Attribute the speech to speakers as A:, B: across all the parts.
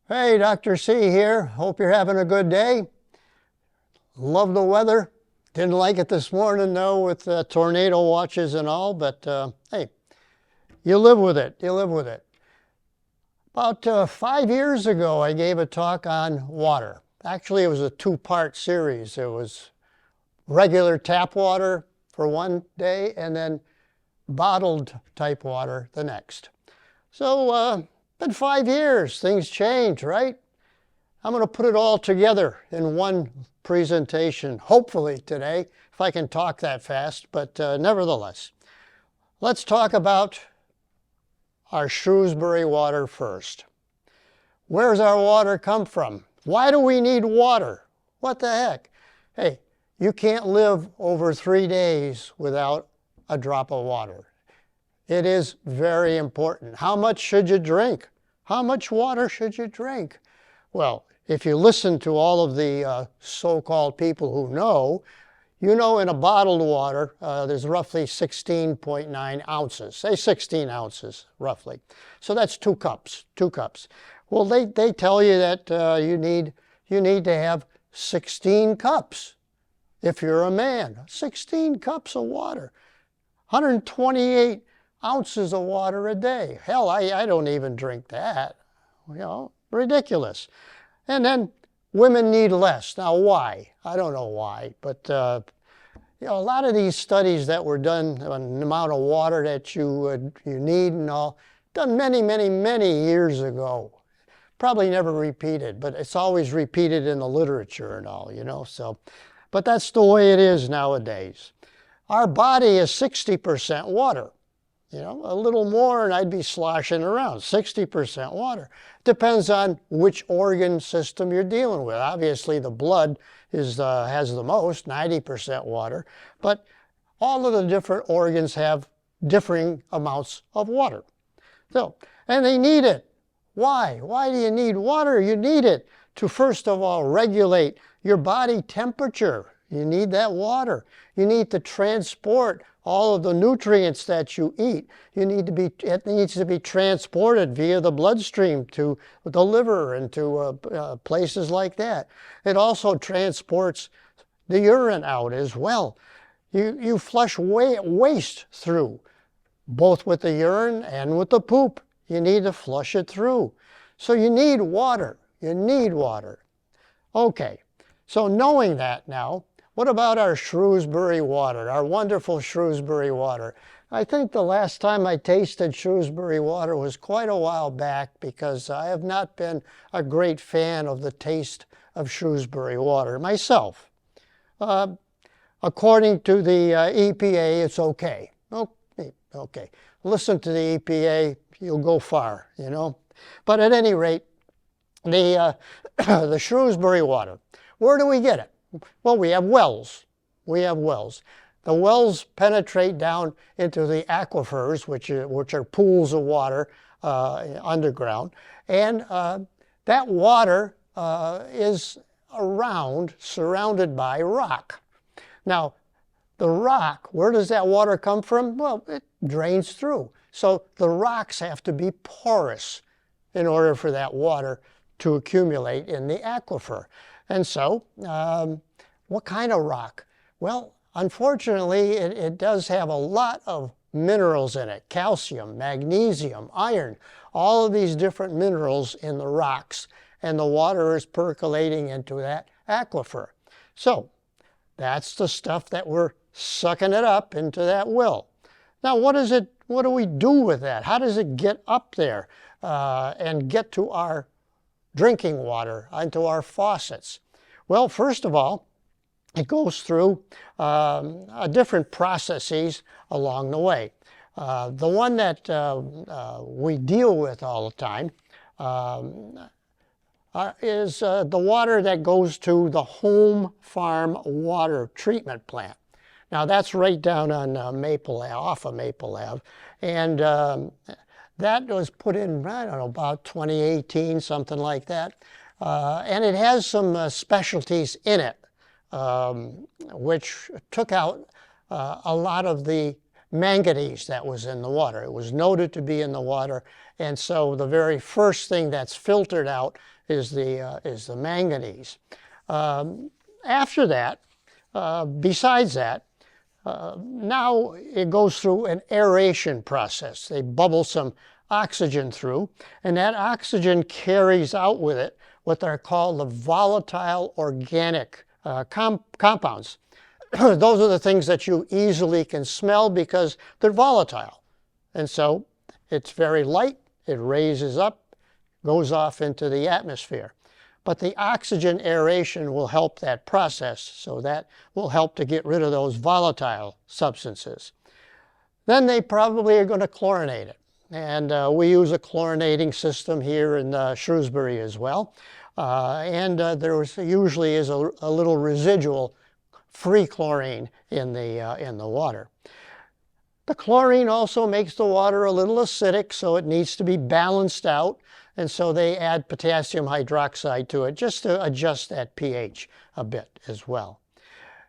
A: Hey, Dr. C here. Hope you're having a good day. Love the weather. Didn't like it this morning though with tornado watches and all, but hey, you live with it. You live with it. About 5 years ago, I gave a talk on water. Actually, it was a two-part series. It was regular tap water for one day and then bottled type water the next. So, been 5 years, things change, right? I'm going to put it all together in one presentation, hopefully today, if I can talk that fast, but nevertheless. Let's talk about our Shrewsbury water first. Where's our water come from? Why do we need water? What the heck? Hey, you can't live over 3 days without a drop of water. It is very important. How much should you drink? How much water should you drink? Well, if you listen to all of the so-called people who know, you know in a bottled water, there's roughly 16.9 ounces. Say 16 ounces, roughly. So that's 2 cups, 2 cups. Well, they tell you that you need to have 16 cups if you're a man. 16 cups of water. 128 ounces of water a day. Hell, I don't even drink that. You know, ridiculous. And then women need less. Now, why? I don't know why, but you know, a lot of these studies that were done on the amount of water that you need and all, done many, many, many years ago. Probably never repeated, but it's always repeated in the literature and all, you know. So, but that's the way it is nowadays. Our body is 60% water. You know, a little more and I'd be sloshing around. 60% water. Depends on which organ system you're dealing with. Obviously, the blood has the most, 90% water. But all of the different organs have differing amounts of water. So, and they need it. Why? Why do you need water? You need it to, first of all, regulate your body temperature. You need that water. You need to transport all of the nutrients that you eat. It needs to be transported via the bloodstream to the liver and to places like that. It also transports the urine out as well. You flush waste through, both with the urine and with the poop. You need to flush it through. So you need water. You need water. Okay, so knowing that now, what about our Shrewsbury water, our wonderful Shrewsbury water? I think the last time I tasted Shrewsbury water was quite a while back because I have not been a great fan of the taste of Shrewsbury water myself. According to the EPA, it's okay. Okay. Listen to the EPA, you'll go far, you know. But at any rate, the Shrewsbury water, where do we get it? Well, we have wells. We have wells. The wells penetrate down into the aquifers, which are pools of water underground. And that water is surrounded by rock. Now, the rock, where does that water come from? Well, it drains through. So the rocks have to be porous in order for that water to accumulate in the aquifer. And so, what kind of rock? Well, unfortunately, it does have a lot of minerals in it. Calcium, magnesium, iron, all of these different minerals in the rocks. And the water is percolating into that aquifer. So, that's the stuff that we're sucking it up into that well. Now, what do we do with that? How does it get up there and get to our drinking water, into our faucets? Well, first of all, it goes through different processes along the way. The one that we deal with all the time is the water that goes to the home farm water treatment plant. Now, that's right down on Maple Ave, off of Maple Ave. And that was put in, I don't know, about 2018, something like that. And it has some specialties in it, which took out a lot of the manganese that was in the water. It was noted to be in the water, and so the very first thing that's filtered out is the manganese. After that, besides that, now it goes through an aeration process. They bubble some oxygen through, and that oxygen carries out with it what are called the volatile organic compounds. Those are the things that you easily can smell because they're volatile. And so it's very light, it raises up, goes off into the atmosphere. But the oxygen aeration will help that process, so that will help to get rid of those volatile substances. Then they probably are going to chlorinate it. And we use a chlorinating system here in Shrewsbury as well. There usually is a little residual free chlorine in the water. The chlorine also makes the water a little acidic, so it needs to be balanced out. And so they add potassium hydroxide to it just to adjust that pH a bit as well.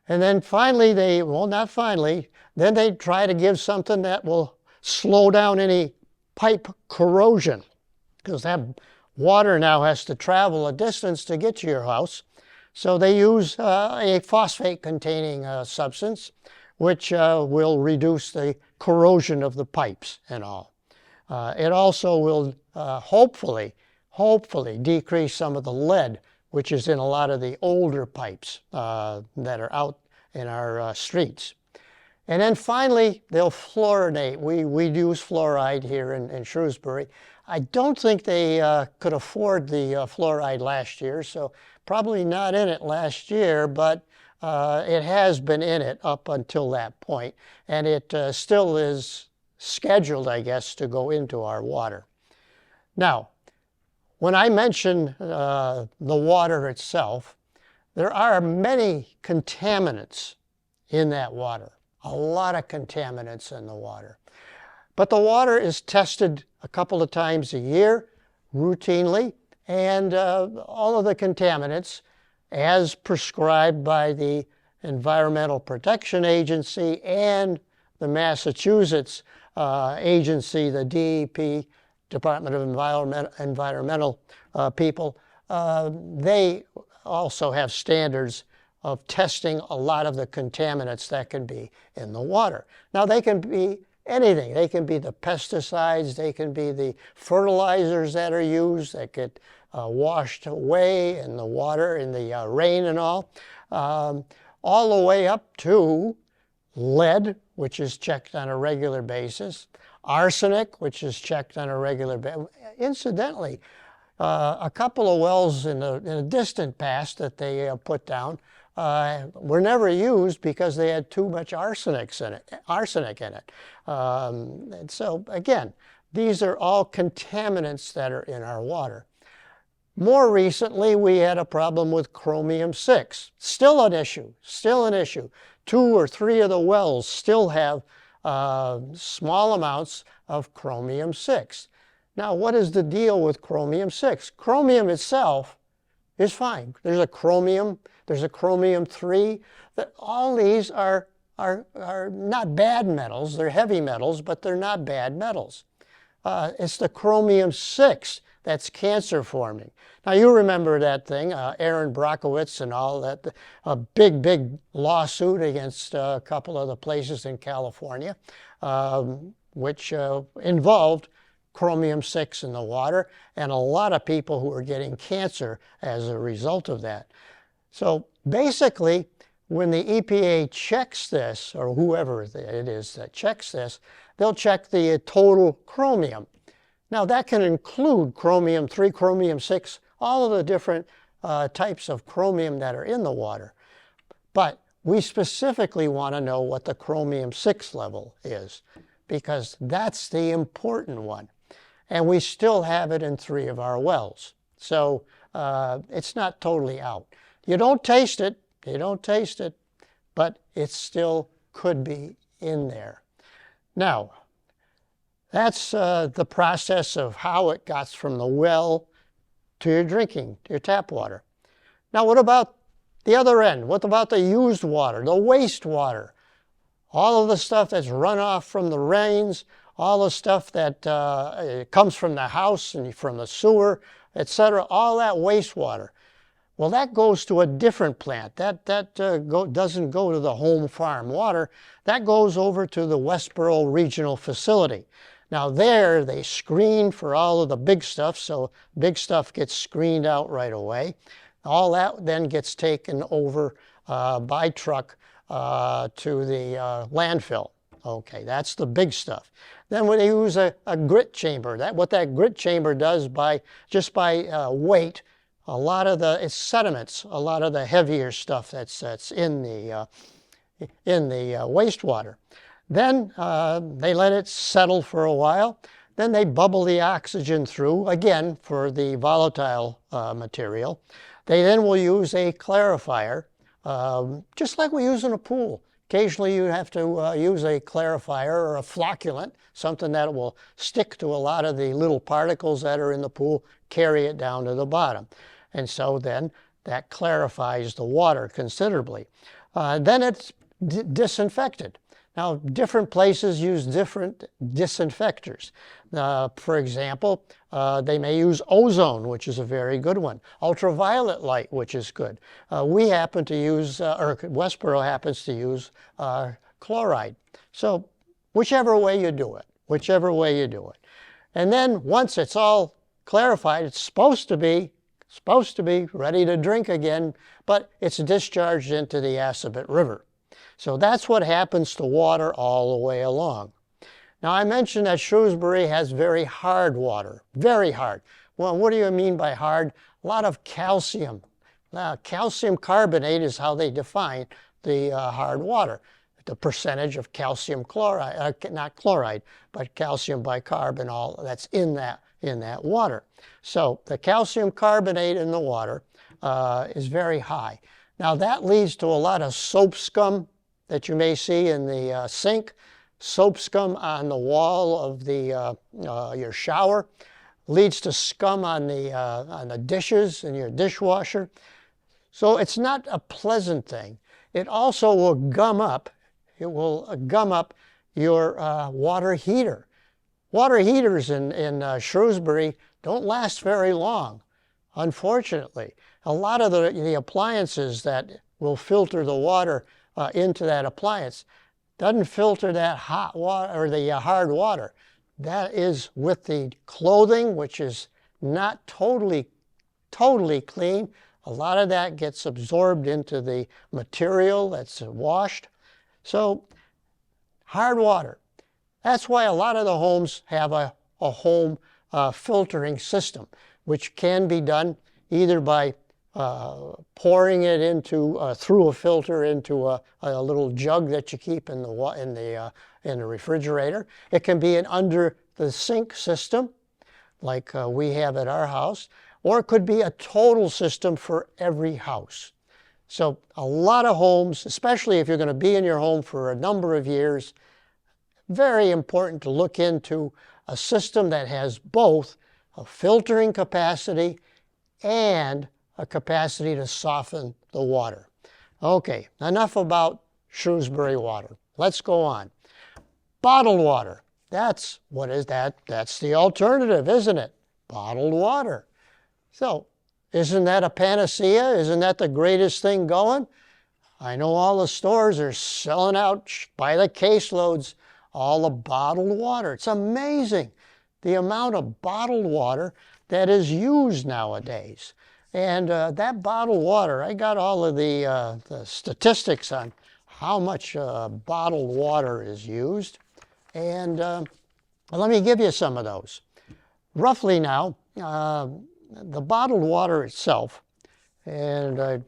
A: And then finally then they try to give something that will slow down any pipe corrosion, because that water now has to travel a distance to get to your house. So they use a phosphate-containing substance, which will reduce the corrosion of the pipes and all. It also will hopefully decrease some of the lead, which is in a lot of the older pipes that are out in our streets. And then finally, they'll fluorinate. We use fluoride here in Shrewsbury. I don't think they could afford the fluoride last year, so probably not in it last year, but it has been in it up until that point, and it still is scheduled, I guess, to go into our water. Now, when I mention the water itself, there are many contaminants in that water, a lot of contaminants in the water. But the water is tested a couple of times a year, routinely, and all of the contaminants, as prescribed by the Environmental Protection Agency and the Massachusetts agency, the DEP, Department of Environmental people, they also have standards of testing a lot of the contaminants that can be in the water. Now, they can be anything. They can be the pesticides, they can be the fertilizers that are used that get washed away in the water, in the rain and all the way up to lead, which is checked on a regular basis, arsenic, which is checked on a regular basis. Incidentally, a couple of wells in a distant past that they put down were never used because they had too much arsenic in it. And so again, these are all contaminants that are in our water. More recently, we had a problem with chromium-6. Still an issue, still an issue. 2 or 3 of the wells still have small amounts of chromium-6. Now, what is the deal with chromium-6? Chromium itself is fine. There's a chromium 3. All these are not bad metals. They're heavy metals, but they're not bad metals. It's the chromium-6 that's cancer-forming. Now, you remember that thing, Aaron Brockovich and all that, a big lawsuit against a couple of the places in California, which involved chromium-6 in the water, and a lot of people who are getting cancer as a result of that. So basically, when the EPA checks this, or whoever it is that checks this, they'll check the total chromium. Now, that can include chromium-3, chromium-6, all of the different types of chromium that are in the water. But we specifically want to know what the chromium-6 level is, because that's the important one. And we still have it in 3 of our wells. So it's not totally out. You don't taste it, but it still could be in there. Now, that's the process of how it got from the well to your drinking, to your tap water. Now, what about the other end? What about the used water, the wastewater? All of the stuff that's run off from the rains, all the stuff that comes from the house and from the sewer, etc., all that wastewater. Well, that goes to a different plant. That doesn't go to the home farm water. That goes over to the Westboro Regional Facility. Now there, they screen for all of the big stuff, so big stuff gets screened out right away. All that then gets taken over by truck to the landfill. Okay, that's the big stuff. Then when they use a grit chamber, what that grit chamber does just by weight, a lot of it's sediments, a lot of the heavier stuff that's in the wastewater. Then they let it settle for a while. Then they bubble the oxygen through, again, for the volatile material. They then will use a clarifier, just like we use in a pool. Occasionally you have to use a clarifier or a flocculant, something that will stick to a lot of the little particles that are in the pool, carry it down to the bottom. And so then that clarifies the water considerably. Then it's disinfected. Now, different places use different disinfectors. For example, they may use ozone, which is a very good one. Ultraviolet light, which is good. We happen to use, or Westboro happens to use chloride. So whichever way you do it, whichever way you do it. And then once it's all clarified, it's supposed to be ready to drink again, but it's discharged into the Assabet River. So that's what happens to water all the way along. Now, I mentioned that Shrewsbury has very hard water, very hard. Well, what do you mean by hard? A lot of calcium. Now, calcium carbonate is how they define the hard water. The percentage of calcium chloride, not chloride, but calcium bicarb and all that's in that water. So the calcium carbonate in the water is very high. Now, that leads to a lot of soap scum that you may see in the sink, soap scum on the wall of your shower, leads to scum on the dishes in your dishwasher. So it's not a pleasant thing. It also will gum up. It will gum up your water heater. Water heaters in Shrewsbury don't last very long, unfortunately. A lot of the appliances that will filter the water into that appliance doesn't filter that hot water or the hard water. That is with the clothing, which is not totally clean. A lot of that gets absorbed into the material that's washed. So hard water. That's why a lot of the homes have a home filtering system, which can be done either by pouring it into through a filter into a little jug that you keep in the refrigerator. It can be an under the sink system, like we have at our house, or it could be a total system for every house. So a lot of homes, especially if you're going to be in your home for a number of years, very important to look into a system that has both a filtering capacity and a capacity to soften the water. Okay, enough about Shrewsbury water. Let's go on. Bottled water. That's the alternative, isn't it? Bottled water. So, isn't that a panacea? Isn't that the greatest thing going? I know all the stores are selling out by the caseloads all the bottled water. It's amazing the amount of bottled water that is used nowadays. And that bottled water, I got all of the statistics on how much bottled water is used. And let me give you some of those. Roughly now, the bottled water itself, and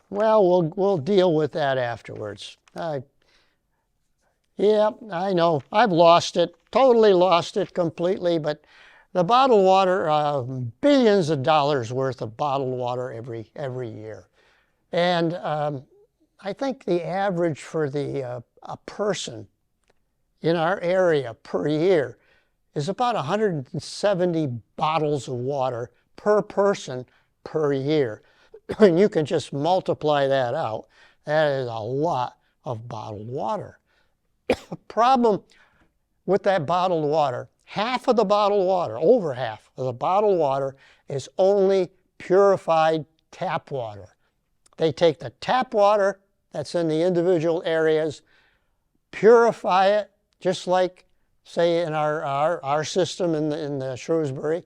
A: we'll deal with that afterwards. Yeah, I know, I've lost it, totally lost it completely, but the bottled water, billions of dollars worth of bottled water every year. And I think the average for a person in our area per year is about 170 bottles of water per person per year. And you can just multiply that out. That is a lot of bottled water. The problem with that bottled water, half of the bottled water, over half of the bottled water is only purified tap water. They take the tap water that's in the individual areas, purify it, just like, say, in our system in the Shrewsbury,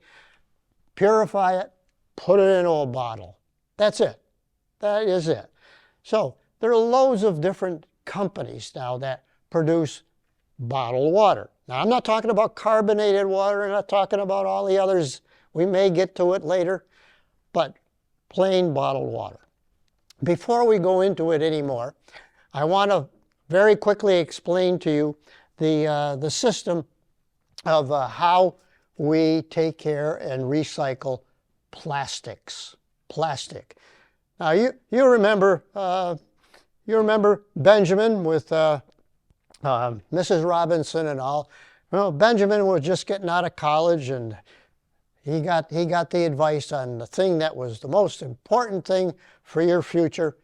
A: purify it, put it into a bottle. That's it. That is it. So there are loads of different companies now that produce bottled water. Now, I'm not talking about carbonated water. I'm not talking about all the others. We may get to it later, but plain bottled water. Before we go into it anymore, I want to very quickly explain to you the system of how we take care and recycle plastics. Plastic. Now you remember Benjamin with Mrs. Robinson and all. Well, Benjamin was just getting out of college, and he got the advice on the thing that was the most important thing for your future: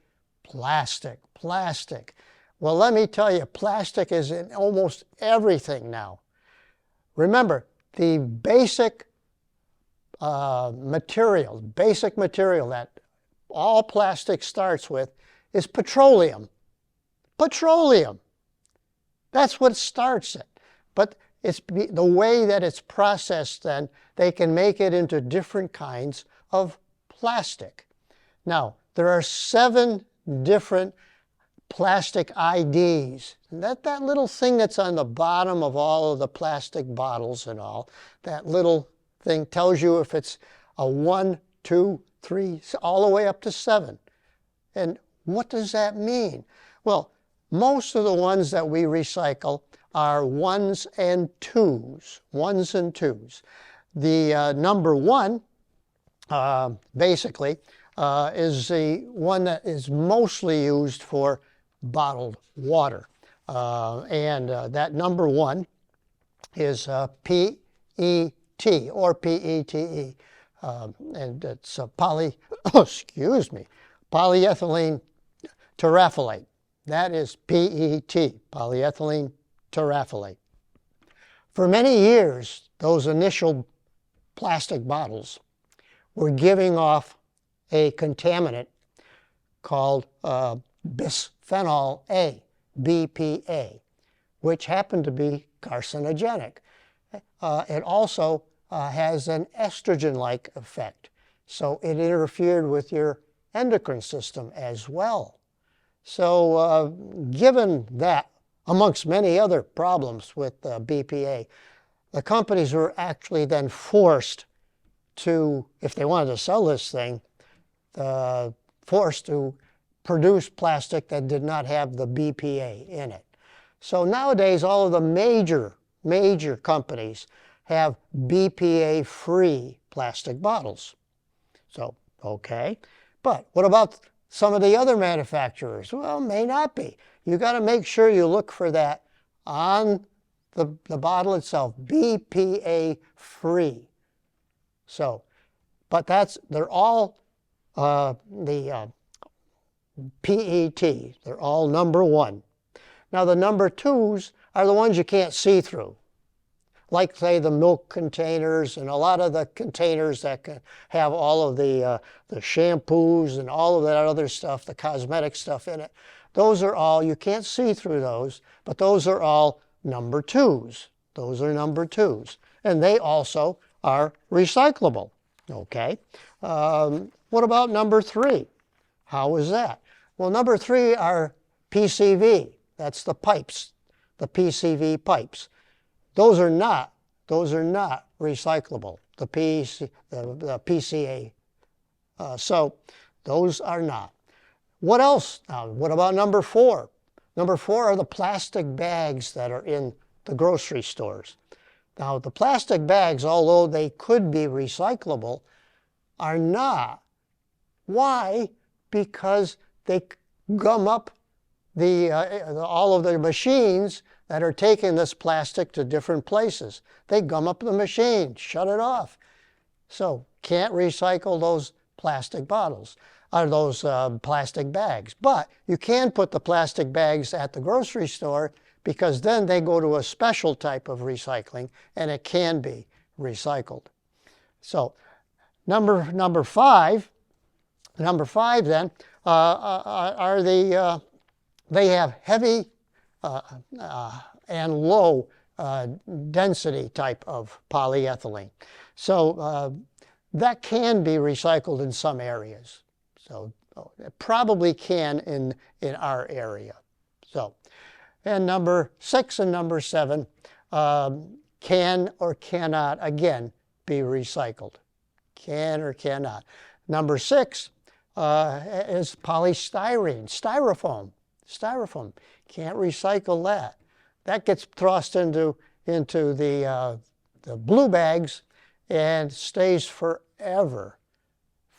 A: plastic. Plastic. Well, let me tell you, plastic is in almost everything now. Remember, the basic material that all plastic starts with is petroleum. Petroleum. That's what starts it. But it's the way that it's processed, then they can make it into different kinds of plastic. Now, there are 7 different plastic IDs. And that little thing that's on the bottom of all of the plastic bottles and all, that little thing tells you if it's a 1, 2, 3, all the way up to 7. And what does that mean? Well, most of the ones that we recycle are 1s and 2s. 1s and 2s. The number 1, basically, is the one that is mostly used for bottled water. That number 1 is PET or PETE. And it's polyethylene terephthalate. That is PET, polyethylene terephthalate. For many years, those initial plastic bottles were giving off a contaminant called bisphenol A, BPA, which happened to be carcinogenic. It also has an estrogen-like effect, so it interfered with your endocrine system as well. So given that, amongst many other problems with BPA, the companies were actually then forced to, if they wanted to sell this thing, forced to produce plastic that did not have the BPA in it. So nowadays, all of the major companies have BPA-free plastic bottles. So, okay. But what about some of the other manufacturers? Well, may not be. You got to make sure you look for that on the bottle itself, BPA-free. So, but they're all the PET. They're all number 1. Now the number 2s are the ones you can't see through. Like, say, the milk containers and a lot of the containers that can have all of the shampoos and all of that other stuff, the cosmetic stuff in it. Those are all, you can't see through those, but those are all number 2s. Those are number 2s. And they also are recyclable. Okay. What about number 3? How is that? Well, number 3 are PCV. That's the pipes, the PCV pipes. Those are not recyclable, the PCA. So those are not. What else? Now, what about number 4? Number 4 are the plastic bags that are in the grocery stores. Now, the plastic bags, although they could be recyclable, are not. Why? Because they gum up all of the machines that are taking this plastic to different places. They gum up the machine, shut it off. So can't recycle those plastic bottles, or those plastic bags. But you can put the plastic bags at the grocery store because then they go to a special type of recycling and it can be recycled. So number five then are they have heavy and low density type of polyethylene. So that can be recycled in some areas. So it probably can in our area. So, and number 6 and number 7 can or cannot, again, be recycled. Can or cannot. Number 6 is polystyrene, styrofoam. Can't recycle that. That gets tossed into the blue bags and stays forever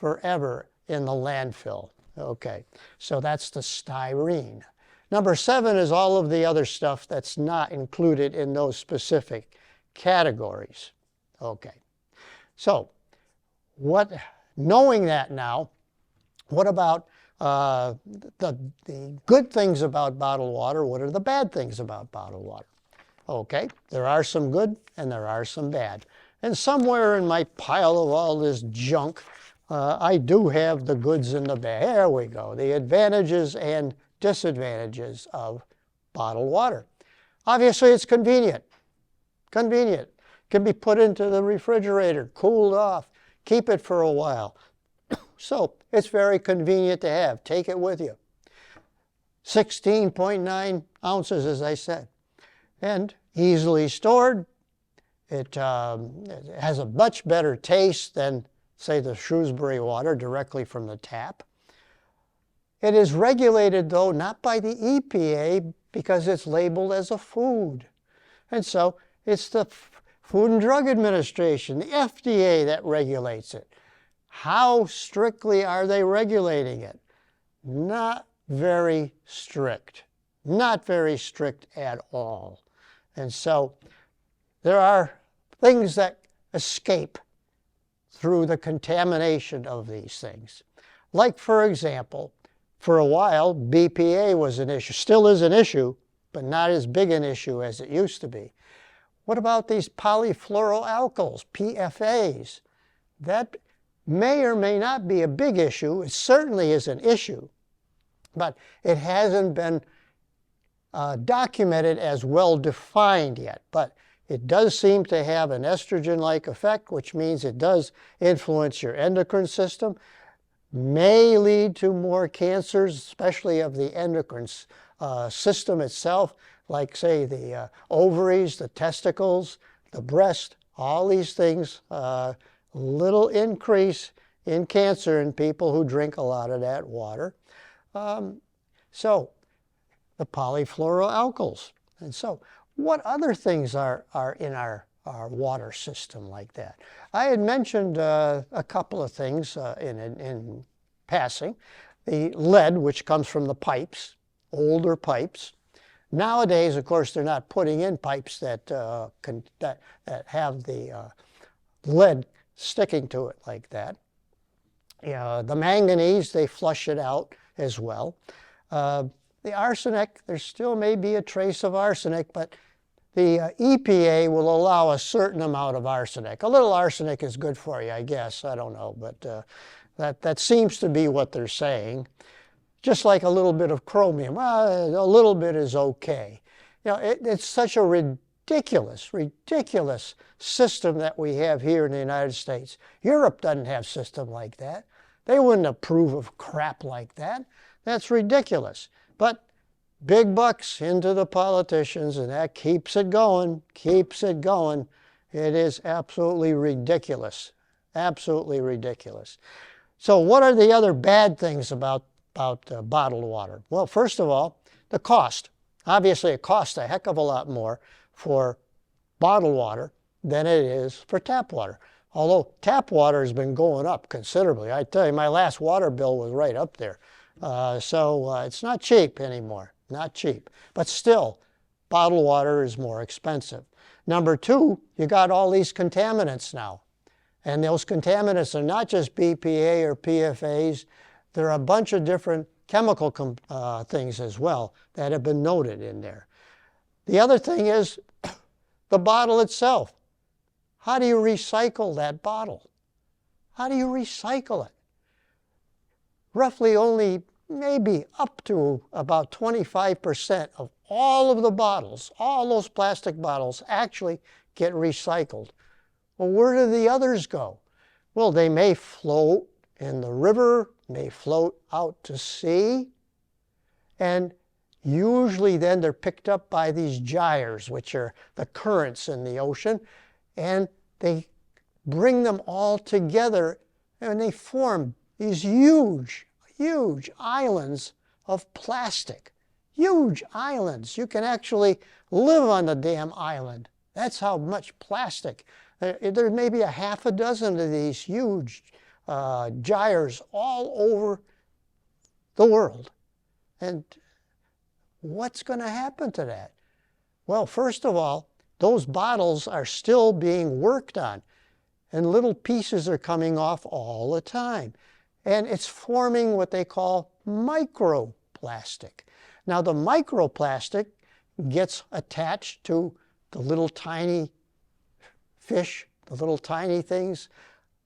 A: in the landfill. Okay, so that's the styrene. Number 7 is all of the other stuff that's not included in those specific categories. Okay, so knowing that now, what about the good things about bottled water? What are the bad things about bottled water? Okay, there are some good and there are some bad. And somewhere in my pile of all this junk, I do have the goods and the bad. There we go. The advantages and disadvantages of bottled water. Obviously, it's convenient. Convenient. Can be put into the refrigerator, cooled off, keep it for a while. So it's very convenient to have. Take it with you. 16.9 ounces, as I said. And easily stored. It has a much better taste than, say, the Shrewsbury water directly from the tap. It is regulated, though, not by the EPA because it's labeled as a food. And so it's the Food and Drug Administration, the FDA, that regulates it. How strictly are they regulating it? Not very strict. Not very strict at all. And so there are things that escape through the contamination of these things. Like, for example, for a while, BPA was an issue. Still is an issue, but not as big an issue as it used to be. What about these polyfluoroalkyls, PFAs? That may or may not be a big issue. It certainly is an issue, but it hasn't been documented as well defined yet. But it does seem to have an estrogen-like effect, which means it does influence your endocrine system, may lead to more cancers, especially of the endocrine system itself, like, say, the ovaries, the testicles, the breast, all these things. Little increase in cancer in people who drink a lot of that water. So the polyfluoroalkyls. And so what other things are in our water system like that? I had mentioned a couple of things in passing. The lead, which comes from the pipes, older pipes. Nowadays, of course, they're not putting in pipes that have the lead sticking to it like that. The manganese, they flush it out as well. The arsenic, there still may be a trace of arsenic, but the EPA will allow a certain amount of arsenic. A little arsenic is good for you, I guess. I don't know, but that seems to be what they're saying. Just like a little bit of chromium. Well, a little bit is okay. It's such a ridiculous system that we have here in the United States. Europe doesn't have a system like that. They wouldn't approve of crap like that. That's ridiculous. But big bucks into the politicians, and that keeps it going, keeps it going. It is absolutely ridiculous. Absolutely ridiculous. So what are the other bad things about bottled water? Well, first of all, the cost. Obviously, it costs a heck of a lot more for bottled water than it is for tap water. Although tap water has been going up considerably. I tell you, my last water bill was right up there. So it's not cheap anymore, not cheap. But still, bottled water is more expensive. Number two, you got all these contaminants now. And those contaminants are not just BPA or PFAs. There are a bunch of different chemical things as well that have been noted in there. The other thing is the bottle itself. How do you recycle that bottle? How do you recycle it? Roughly only maybe up to about 25% of all of the bottles, all those plastic bottles, actually get recycled. Well, where do the others go? Well, they may float in the river, may float out to sea, and usually then they're picked up by these gyres, which are the currents in the ocean, and they bring them all together and they form these huge, huge islands of plastic. Huge islands. You can actually live on the damn island. That's how much plastic. There may be a half a dozen of these huge gyres all over the world. And what's going to happen to that? Well, first of all, those bottles are still being worked on, and little pieces are coming off all the time. And it's forming what they call microplastic. Now, the microplastic gets attached to the little tiny fish, the little tiny things.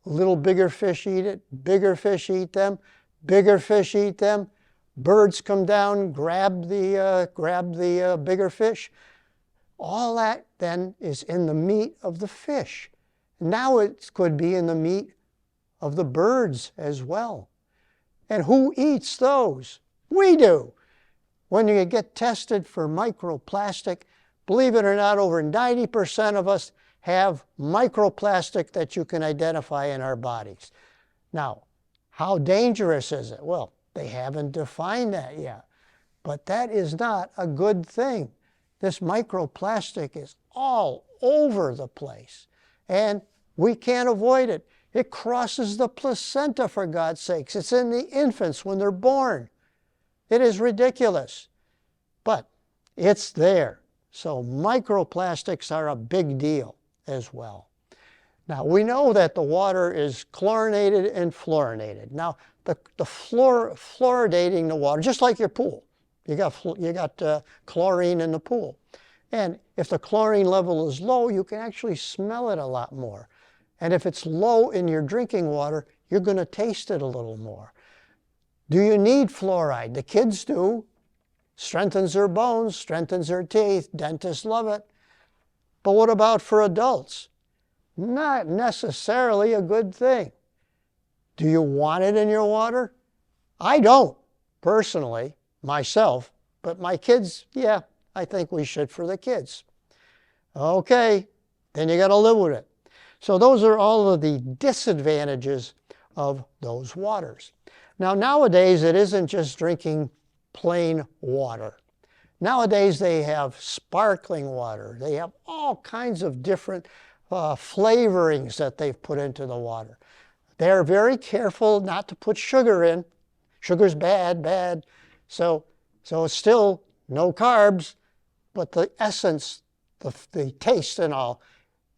A: Little bigger fish eat it, bigger fish eat them, bigger fish eat them. Birds come down, grab the bigger fish. All that then is in the meat of the fish. Now it could be in the meat of the birds as well. And who eats those? We do. When you get tested for microplastic, believe it or not, over 90% of us have microplastic that you can identify in our bodies. Now, how dangerous is it? Well, they haven't defined that yet. But that is not a good thing. This microplastic is all over the place. And we can't avoid it. It crosses the placenta, for God's sakes. It's in the infants when they're born. It is ridiculous. But it's there. So microplastics are a big deal as well. Now, we know that the water is chlorinated and fluorinated. Now, the fluoridating the water, just like your pool. You got chlorine in the pool. And if the chlorine level is low, you can actually smell it a lot more. And if it's low in your drinking water, you're going to taste it a little more. Do you need fluoride? The kids do. Strengthens their bones, strengthens their teeth. Dentists love it. But what about for adults? Not necessarily a good thing. Do you want it in your water? I don't, personally, myself. But my kids, yeah, I think we should for the kids. Okay, then you got to live with it. So those are all of the disadvantages of those waters. Now, nowadays, it isn't just drinking plain water. Nowadays, they have sparkling water. They have all kinds of different flavorings that they've put into the water. They're very careful not to put sugar in. Sugar's bad. So it's still no carbs, but the essence, the taste and all,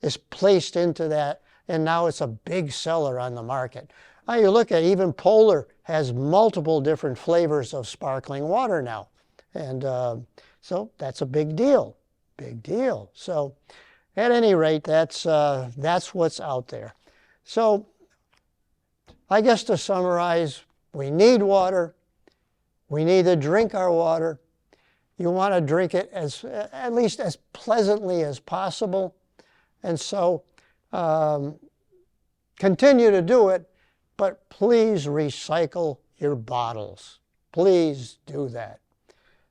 A: is placed into that, and now it's a big seller on the market. Now you look at even Polar has multiple different flavors of sparkling water now. And so that's a big deal, big deal. So at any rate, that's what's out there. So I guess to summarize, we need water. We need to drink our water. You want to drink it at least as pleasantly as possible. And so continue to do it, but please recycle your bottles. Please do that.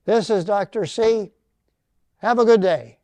A: This is Dr. C. Have a good day.